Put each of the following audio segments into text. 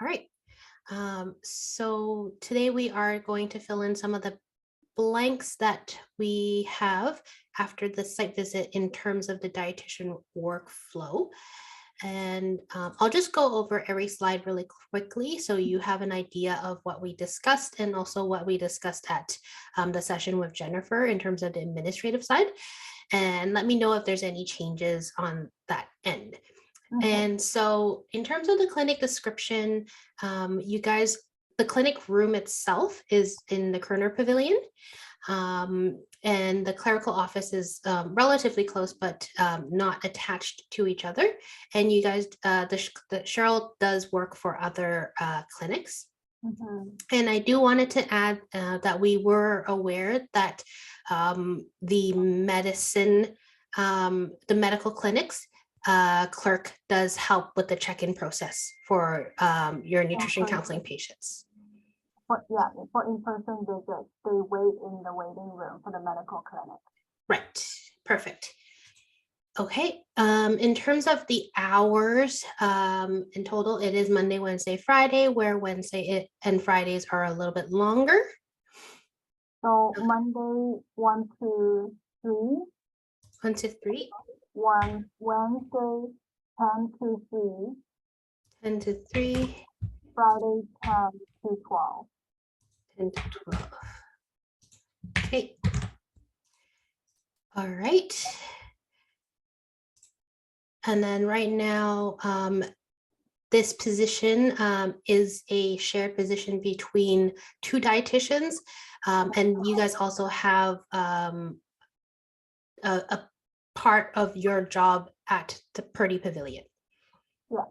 All right. So today we are going to fill in some of the blanks that we have after the site visit in terms of the dietitian workflow. And I'll just go over every slide really quickly so you have an idea of what we discussed and also what we discussed at the session with Jennifer in terms of the administrative side. And let me know if there's any changes on that end. And so in terms of the clinic description, you guys, the clinic room itself is in the Kerner Pavilion. And the clerical office is relatively close, but not attached to each other. And you guys, the Cheryl does work for other clinics. And I do wanted to add that we were aware that the medical clinics clerk does help with the check-in process for your nutrition counseling patients. For in-person visits, they wait in the waiting room for the medical clinic. Right, perfect. Okay, in terms of the hours, in total, it is Monday, Wednesday, Friday, where Wednesday and Fridays are a little bit longer. So Monday, 1 to 3. 1 to 3. Wednesday, 10 to 3. 10 to 3. Friday, 10 to 12. 10 to 12. Okay. All right. And then right now, this position is a shared position between 2 dietitians. And you guys also have a part of your job at the Purdy Pavilion. Yeah.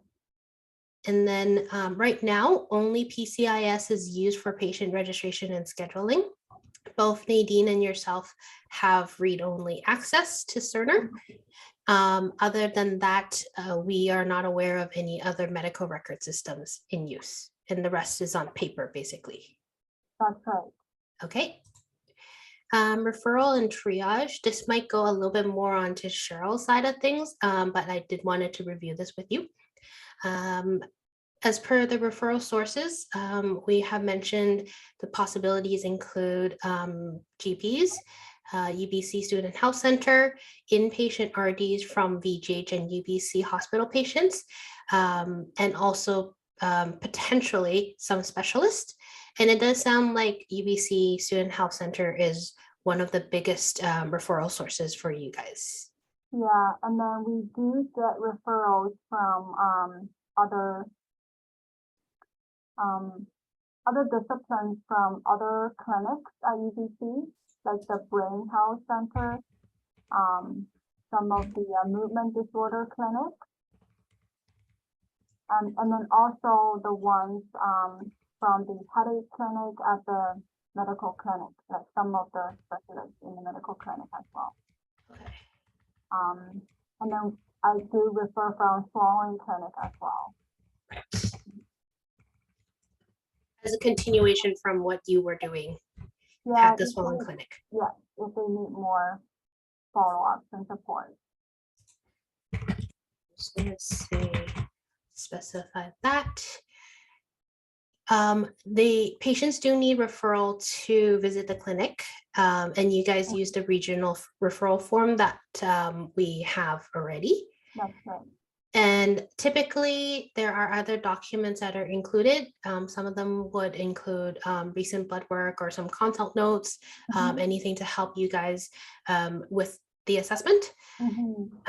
And then right now, only PCIS is used for patient registration and scheduling. Both Nadine and yourself have read-only access to Cerner. Other than that, we are not aware of any other medical record systems in use, and the rest is on paper, basically. That's right. Okay. Referral and triage. This might go a little bit more onto Cheryl's side of things, but I did wanted to review this with you. As per the referral sources, we have mentioned the possibilities include GPs, UBC Student Health Center, inpatient RDs from VGH and UBC hospital patients, and also potentially some specialists. And it does sound like UBC Student Health Center is one of the biggest referral sources for you guys. Yeah, and then we do get referrals from other disciplines from other clinics at UBC, like the Brain Health Center, some of the movement disorder clinics, and then also the ones from the headache clinic at the medical clinic, like some of the specialists in the medical clinic as well. Okay. And then I do refer from swallowing clinic as well. As a continuation from what you were doing at the swallowing clinic. Yeah, if they need more follow-ups and support. So let's see, specify that. The patients do need referral to visit the clinic, and you guys use the regional referral form that we have already. That's right. And typically there are other documents that are included. Some of them would include recent blood work or some consult notes, anything to help you guys with the assessment.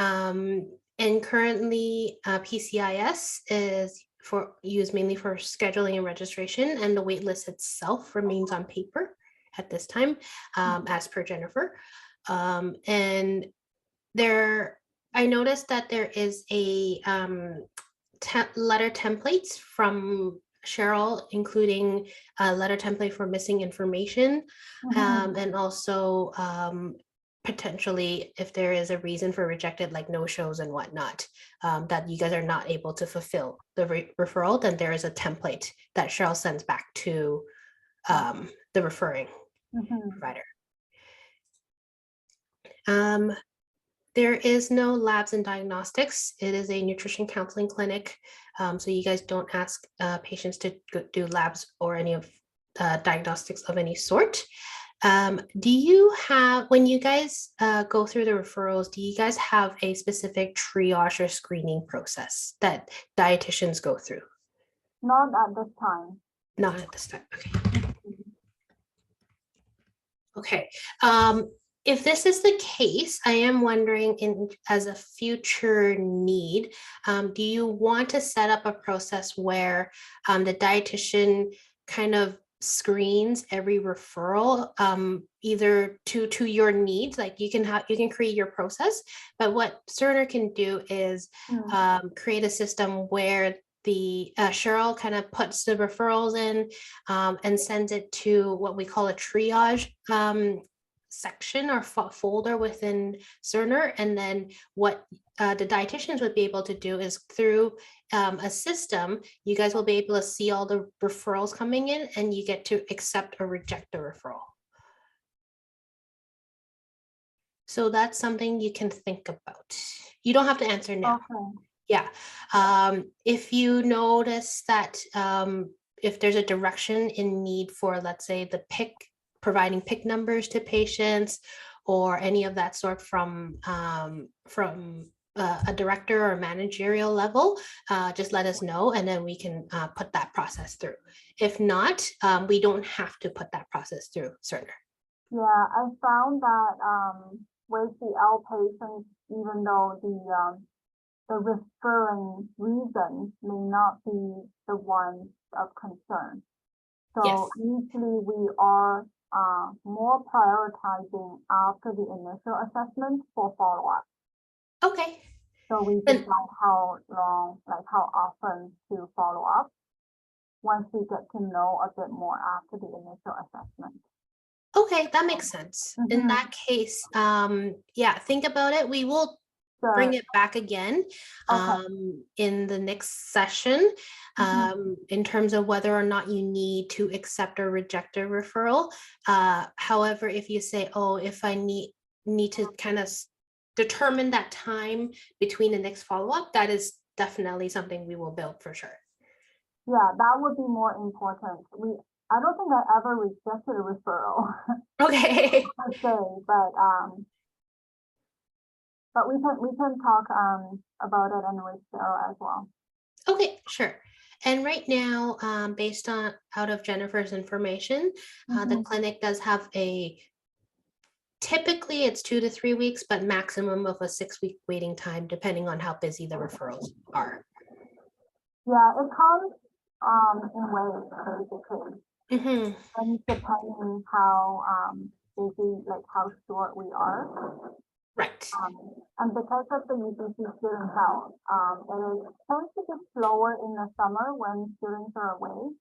And currently PCIS is used mainly for scheduling and registration, and the wait list itself remains on paper at this time, as per Jennifer. And I noticed that there is a letter templates from Cheryl, including a letter template for missing information, and also potentially if there is a reason for rejected, like no-shows and whatnot, that you guys are not able to fulfill the referral, then there is a template that Cheryl sends back to the referring provider. There is no labs and diagnostics. It is a nutrition counseling clinic. So you guys don't ask patients to do labs or any of diagnostics of any sort. Do you have, when you guys go through the referrals, do you guys have a specific triage or screening process that dietitians go through? Not at this time. Not at this time. Okay. Okay. If this is the case, I am wondering, as a future need, do you want to set up a process where the dietitian kind of screens every referral, either to your needs? Like you can create your process, but what Cerner can do is create a system where the Cheryl kind of puts the referrals in and sends it to what we call a triage section or folder within Cerner. And then what the dietitians would be able to do is through a system, you guys will be able to see all the referrals coming in and you get to accept or reject the referral. So that's something you can think about. You don't have to answer now. Okay. Yeah. If you notice that if there's a direction in need for, let's say, the providing PIC numbers to patients or any of that sort from a director or managerial level, just let us know and then we can put that process through. If not, we don't have to put that process through Cerner. Yeah, I found that with the outpatients, even though the referring reason may not be the ones of concern. So Yes. usually we are more prioritizing after the initial assessment for follow-up. Okay. So we decide how long, like how often to follow up once we get to know a bit more after the initial assessment. Okay, that makes sense. In that case, yeah, think about it. We will bring it back again in the next session in terms of whether or not you need to accept or reject a referral. However, if you say, oh, if I need to kind of determine that time between the next follow-up, that is definitely something we will build for sure. Yeah, that would be more important. I don't think I ever rejected a referral. Okay. Per se, but we can talk about it and with Cheryl as well. Okay, sure. And right now, based on out of Jennifer's information, the clinic does have typically it's 2 to 3 weeks, but maximum of a 6-week waiting time, depending on how busy the referrals are. Yeah, it comes in waves, basically. And depending how busy, like how short we are. Right. And because of the UBC student health, it tends to be slower in the summer when students are away.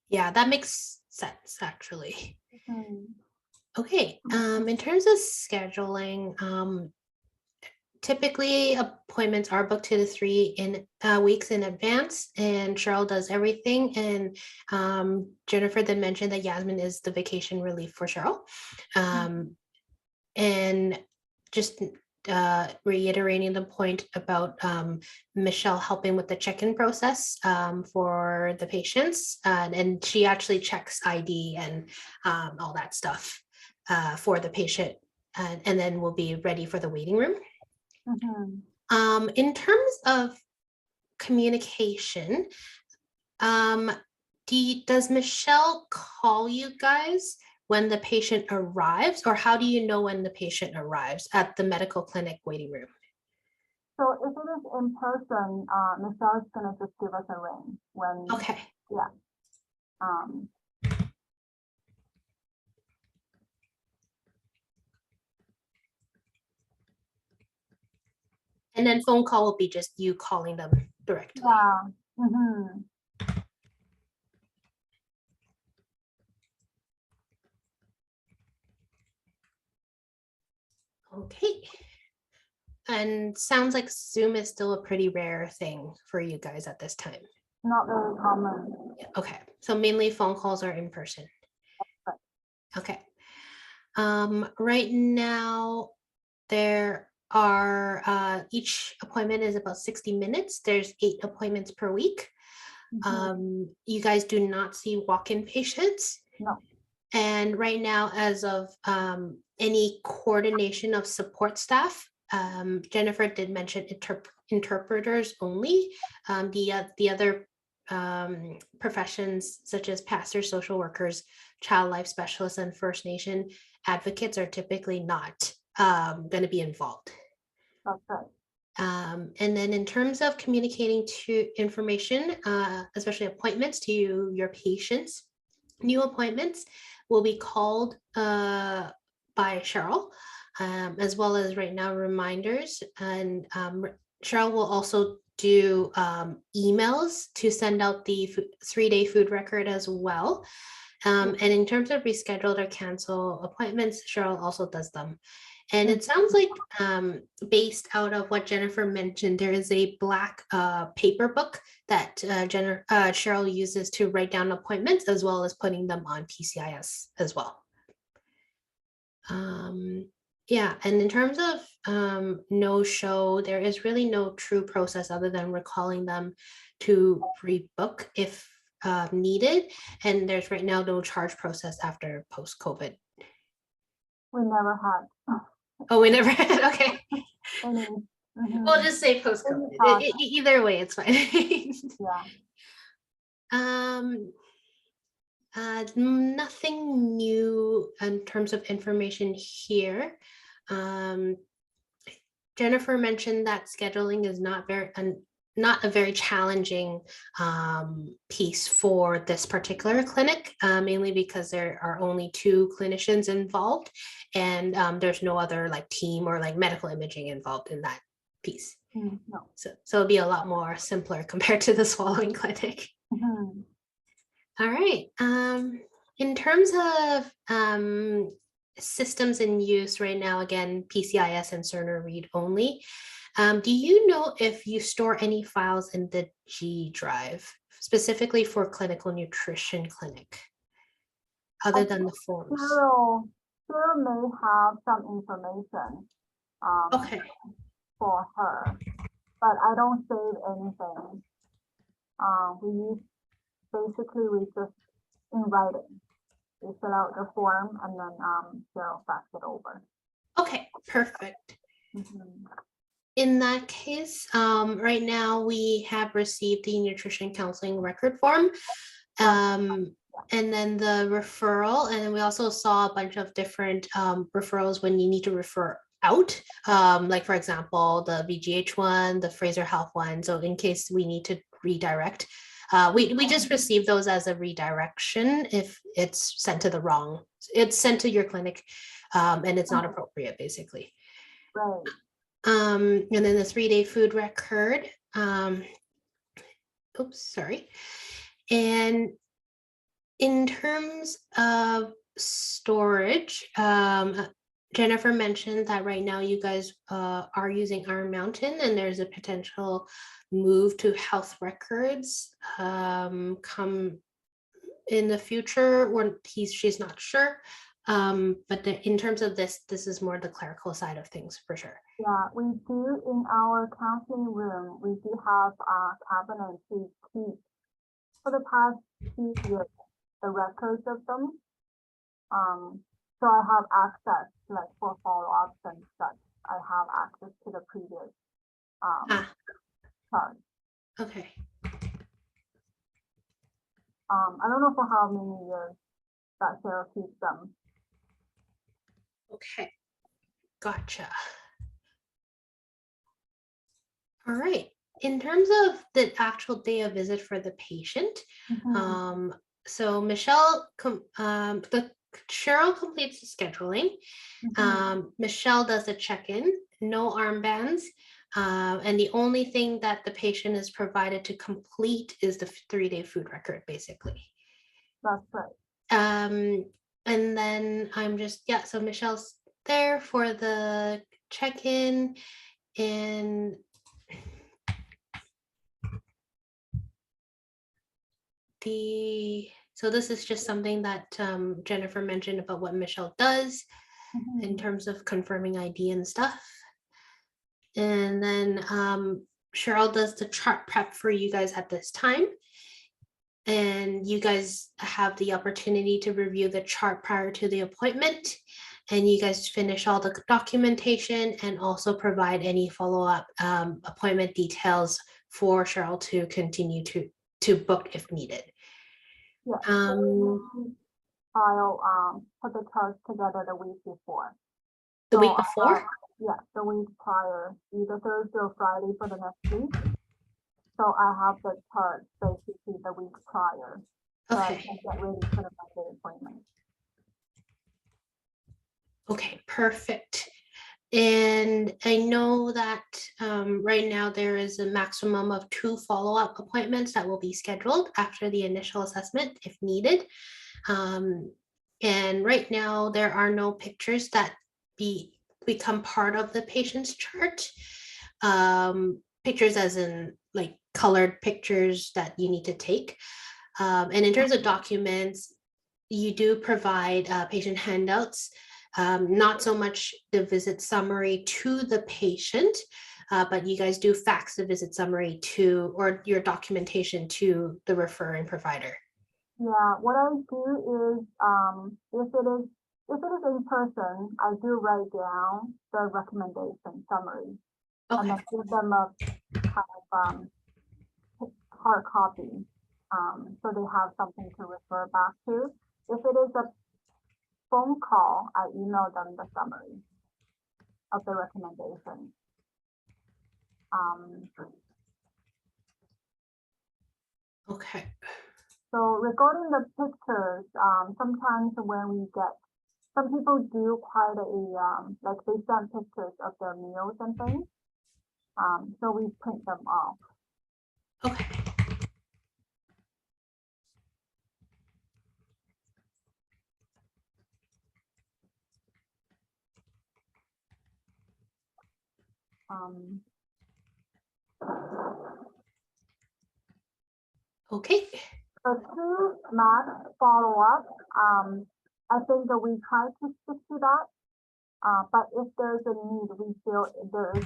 Yeah, that makes sense, actually. Okay, in terms of scheduling, typically appointments are booked 2 to 3 weeks in advance, and Cheryl does everything. And Jennifer then mentioned that Yasmin is the vacation relief for Cheryl. And just reiterating the point about Michelle helping with the check-in process for the patients, and she actually checks ID and all that stuff for the patient, and then we'll be ready for the waiting room. In terms of communication, does Michelle call you guys when the patient arrives, or how do you know when the patient arrives at the medical clinic waiting room? So if it is in person, Michelle's gonna just give us a ring when. Okay. Yeah. And then phone call will be just you calling them directly. Yeah. Okay. And sounds like Zoom is still a pretty rare thing for you guys at this time. Not very common. Okay, so mainly phone calls are in person. Right. Okay. Right now, there are each appointment is about 60 minutes. There's 8 appointments per week. You guys do not see walk-in patients. No. And right now, as of any coordination of support staff, Jennifer did mention interpreters only. The other professions such as pastors, social workers, child life specialists, and First Nation advocates are typically not going to be involved. That's right. And then in terms of communicating to information, especially appointments to your patients, new appointments will be called by Cheryl, as well as right now reminders. And Cheryl will also do emails to send out the 3-day food record as well. And in terms of rescheduled or cancel appointments, Cheryl also does them. And it sounds like based out of what Jennifer mentioned, there is a black paper book that Cheryl uses to write down appointments as well as putting them on PCIS as well. Yeah, and in terms of no show, there is really no true process other than recalling them to rebook if needed. And there's right now no charge process after post-COVID. We never had. Oh, we never had, okay. Any, We'll just say post-COVID. Either way, it's fine. Yeah. Nothing new in terms of information here. Jennifer mentioned that scheduling is not a very challenging piece for this particular clinic, mainly because there are only 2 clinicians involved, and there's no other like team or like medical imaging involved in that piece. No. So it'll be a lot more simpler compared to the swallowing clinic. All right. In terms of systems in use right now, again, PCIS and Cerner read only. Do you know if you store any files in the G drive, specifically for clinical nutrition clinic, other than the forms? Cheryl may have some information Okay. for her, but I don't save anything. We just in writing. We fill out the form and then Cheryl fax it over. Okay, perfect. In that case, right now we have received the nutrition counseling record form, and then the referral, and then we also saw a bunch of different referrals when you need to refer out, like for example, the VGH one, the Fraser Health one. So in case we need to redirect, we just receive those as a redirection if it's sent to the wrong, it's sent to your clinic, and it's not appropriate basically. Right. And then the 3-day food record. Oops, sorry. And in terms of storage, Jennifer mentioned that right now you guys are using Iron Mountain, and there's a potential move to health records come in the future, or she's not sure. But in terms of this is more the clerical side of things for sure. Yeah, we do in our counseling room, we do have a cabinet to keep for the past 2 years, the records of them. So I have access, like for follow-ups and such. I have access to the previous chart. Okay. I don't know for how many years that Cheryl keeps them. Okay, gotcha. All right. In terms of the actual day of visit for the patient, so Cheryl completes the scheduling. Michelle does a check-in, no armbands, and the only thing that the patient is provided to complete is the 3-day food record, basically. That's right. And then I'm just, so Michelle's there for the check-in, And so this is just something that Jennifer mentioned about what Michelle does in terms of confirming ID and stuff. And then Cheryl does the chart prep for you guys at this time. And you guys have the opportunity to review the chart prior to the appointment. And you guys finish all the documentation and also provide any follow-up appointment details for Cheryl to continue to book if needed. Yeah. I'll put the charts together the week before. The week before? Yeah, the week prior, either Thursday or Friday for the next week. So I have the chart basically the week prior. So I can get ready for the Monday appointment. Okay, perfect. And I know that right now there is a maximum of 2 follow-up appointments that will be scheduled after the initial assessment if needed. And right now there are no pictures that become part of the patient's chart. Pictures as in like colored pictures that you need to take. And in terms of documents, you do provide patient handouts. Not so much the visit summary to the patient, but you guys do fax the visit summary to, or your documentation to the referring provider. Yeah, what I do is, if it is in person, I do write down the recommendation summary. Okay. And then give them a kind of hard copy, so they have something to refer back to. If it is a phone call, I email them the summary of the recommendation. Okay. So regarding the pictures, sometimes when we get, some people do quite a, like they send pictures of their meals and things. So we print them off. Okay. Okay. So to math follow-up, I think that we try to stick to that. But if there's a need, we feel there is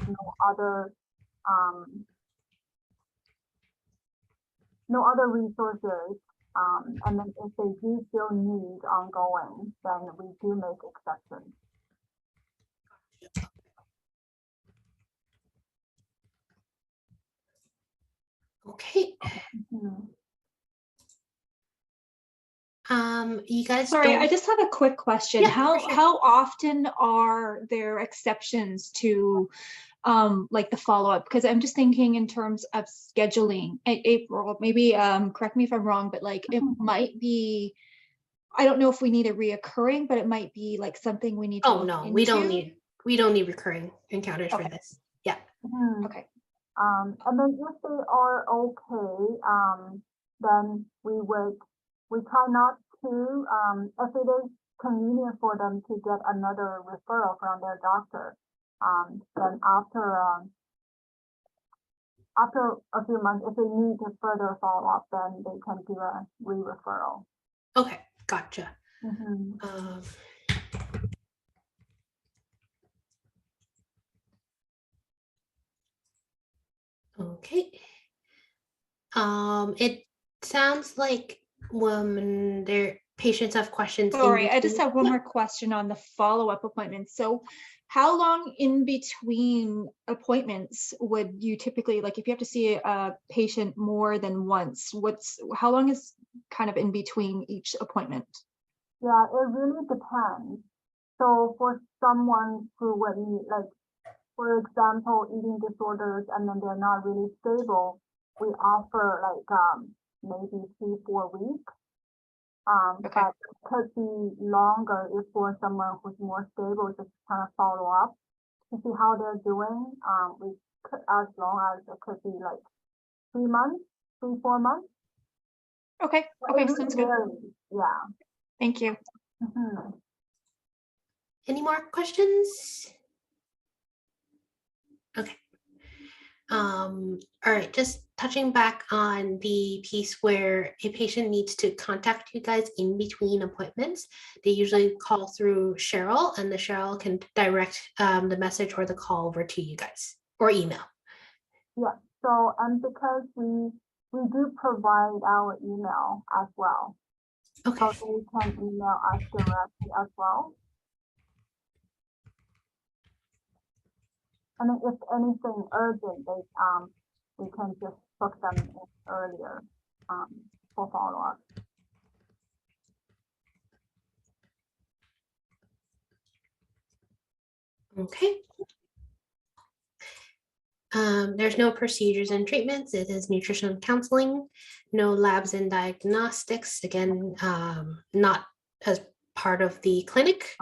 no other resources. And then if they do feel need ongoing, then we do make exceptions. Okay. You guys. Sorry, I just have a quick question. Yeah, how often are there exceptions to like the follow-up? Because I'm just thinking in terms of scheduling. April, maybe correct me if I'm wrong, but like it might be, I don't know if we need a reoccurring, but it might be like something we need to look into. we don't need recurring encounters for this. Yeah. Okay. And then if they are okay, then we try not to, if it is convenient for them to get another referral from their doctor, then after a few months, if they need to further follow up, then they can do a re-referral. Okay, gotcha. Okay. It sounds like when their patients have questions. Sorry, I just have one more question on the follow-up appointment. So how long in between appointments would you typically, like if you have to see a patient more than once, how long is kind of in between each appointment? Yeah, it really depends. So for someone who would need, like, for example, eating disorders, and then they're not really stable, we offer like maybe 3-4 weeks. Okay. But it could be longer if for someone who's more stable, just kind of follow up to see how they're doing. We could, as long as it could be like 3 months, 3-4 months. Okay. Okay, sounds good. Yeah. Thank you. Any more questions? Okay. All right, just touching back on the piece where a patient needs to contact you guys in between appointments, they usually call through Cheryl, and the Cheryl can direct the message or the call over to you guys or email. Yeah, so, because we do provide our email as well, Okay. so they can email us directly as well. And then if anything urgent, we can just book them in earlier, for follow-up. Okay. There's no procedures and treatments. It is nutrition counseling, no labs and diagnostics. Again, not as part of the clinic.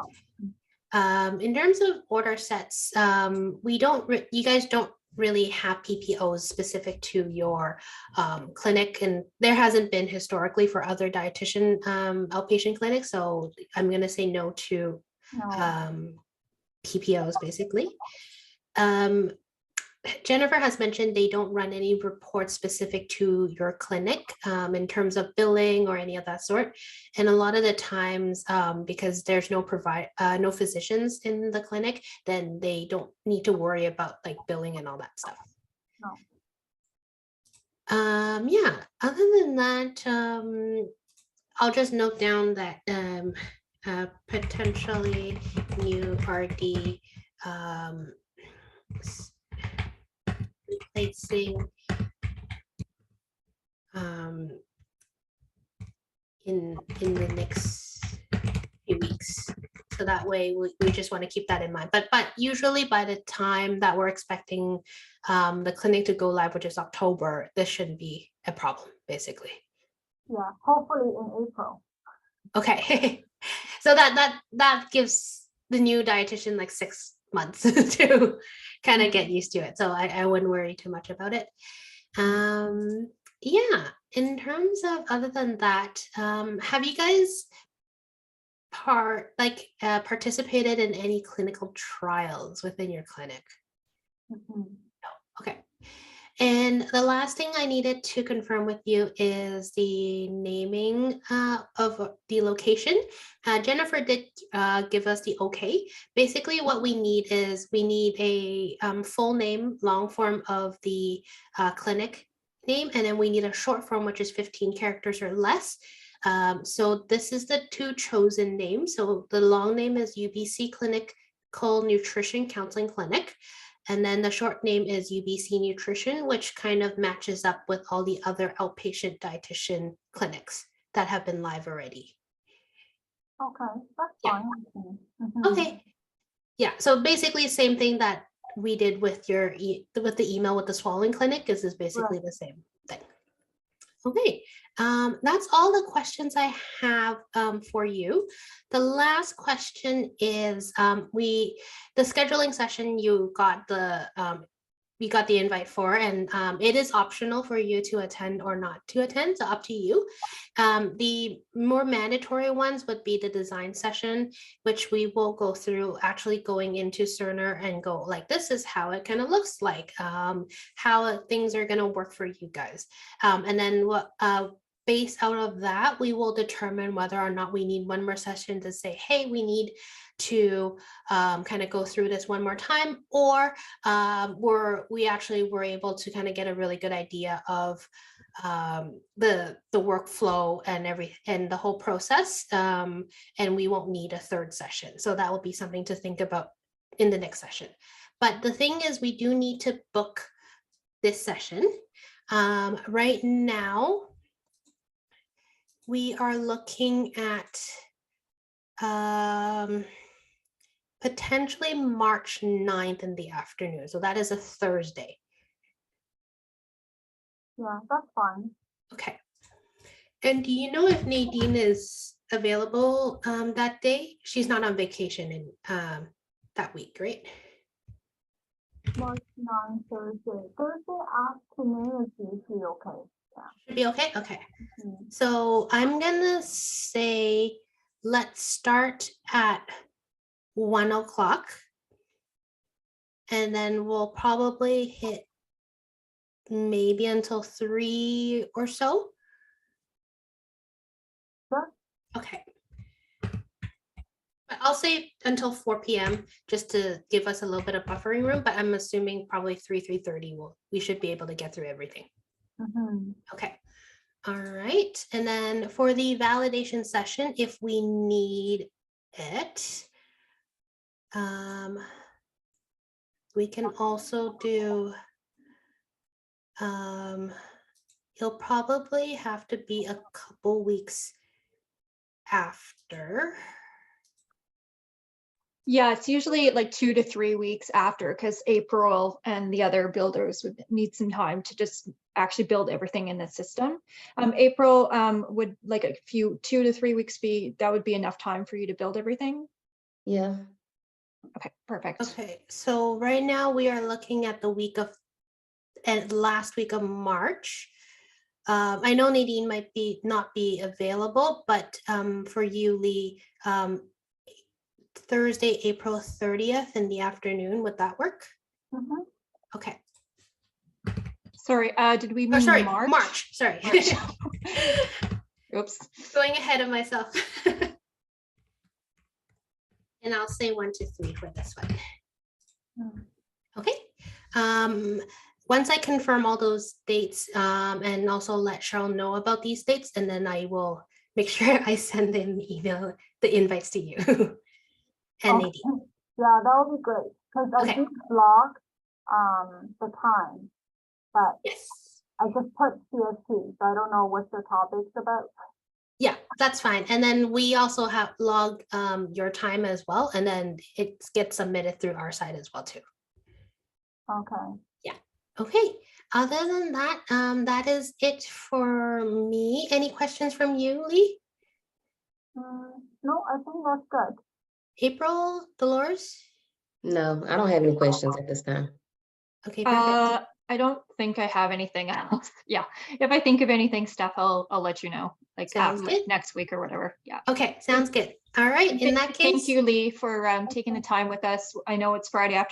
In terms of order sets, you guys don't really have PPOs specific to your clinic, and there hasn't been historically for other dietitian outpatient clinics. So I'm going to say no to PPOs basically. Jennifer has mentioned they don't run any reports specific to your clinic in terms of billing or any of that sort. And a lot of the times, because there's no physicians in the clinic, then they don't need to worry about like billing and all that stuff. No. Yeah, other than that, I'll just note down that potentially new RD replacing in the next few weeks. So that way we just want to keep that in mind. But usually by the time that we're expecting the clinic to go live, which is October, this shouldn't be a problem, basically. Yeah, hopefully in April. Okay. So that gives the new dietitian like 6 months to kind of get used to it. So I wouldn't worry too much about it. Yeah, in terms of other than that, have you guys participated in any clinical trials within your clinic? Mhm. Okay. And the last thing I needed to confirm with you is the naming of the location. Jennifer did give us the okay. Basically, what we need is a full name, long form of the clinic name, and then we need a short form, which is 15 characters or less. So this is the 2 chosen names. So the long name is UBC Clinical Nutrition Counseling Clinic. And then the short name is UBC Nutrition, which kind of matches up with all the other outpatient dietitian clinics that have been live already. Okay, that's Yeah. fine. Okay. Yeah, so basically same thing that we did with your with the email with the swallowing clinic is basically the same thing. Okay, that's all the questions I have for you. The last question is the scheduling session you got the invite for, and it is optional for you to attend or not to attend, so up to you. The more mandatory ones would be the design session, which we will go through actually going into Cerner and go like, this is how it kind of looks like, how things are going to work for you guys. And then what based out of that, we will determine whether or not we need one more session to say, hey, we need to kind of go through this one more time, or we actually were able to kind of get a really good idea of the workflow and the whole process, and we won't need a third session. So that will be something to think about in the next session. But the thing is, we do need to book this session. Right now, we are looking at potentially March 9th in the afternoon. So that is a Thursday. Yeah, that's fine. Okay. And do you know if Nadine is available that day? She's not on vacation in that week, right? March 9, Thursday. Thursday afternoon is usually okay. Yeah. Should be okay? Okay. So I'm gonna say, let's start at 1 o'clock. And then we'll probably hit maybe until 3 or so. Sure. Okay. But I'll say until 4 p.m. just to give us a little bit of buffering room, but I'm assuming probably 3:30 we should be able to get through everything. Okay. All right. And then for the validation session, if we need it, we can also do, he'll probably have to be a couple weeks after. Yeah, it's usually like 2 to 3 weeks after, because April and the other builders would need some time to just actually build everything in the system. April, would like a few 2 to 3 weeks that would be enough time for you to build everything? Yeah. Okay, perfect. Okay, so right now we are looking at the last week of March. I know Nadine might not be available, but for you, Lee, Thursday, April 30th in the afternoon, would that work? Okay. Sorry, did we Oh, mean sorry, March? March, sorry. March. Oops. Going ahead of myself. And I'll say 1 to 3 for this one. Okay. Once I confirm all those dates, and also let Cheryl know about these dates, and then I will make sure I send the invites to you. And Okay. Nadine. Yeah, that would be great, because I Okay. did block the time, but Yes. I just put CST, so I don't know what the topic's about. Yeah, that's fine. And then we also have logged your time as well, and then it gets submitted through our side as well too. Okay. Okay, other than that, that is it for me. Any questions from you, Lee? No, I think that's good. April, Dolores? No, I don't have any questions at this time. Okay, perfect. I don't think I have anything else. Yeah, if I think of anything, Steph, I'll let you know, like Sounds after good. next week or whatever. Yeah. Okay, sounds good. All right, in that case. Thank you, Lee, for taking the time with us. I know it's Friday afternoon.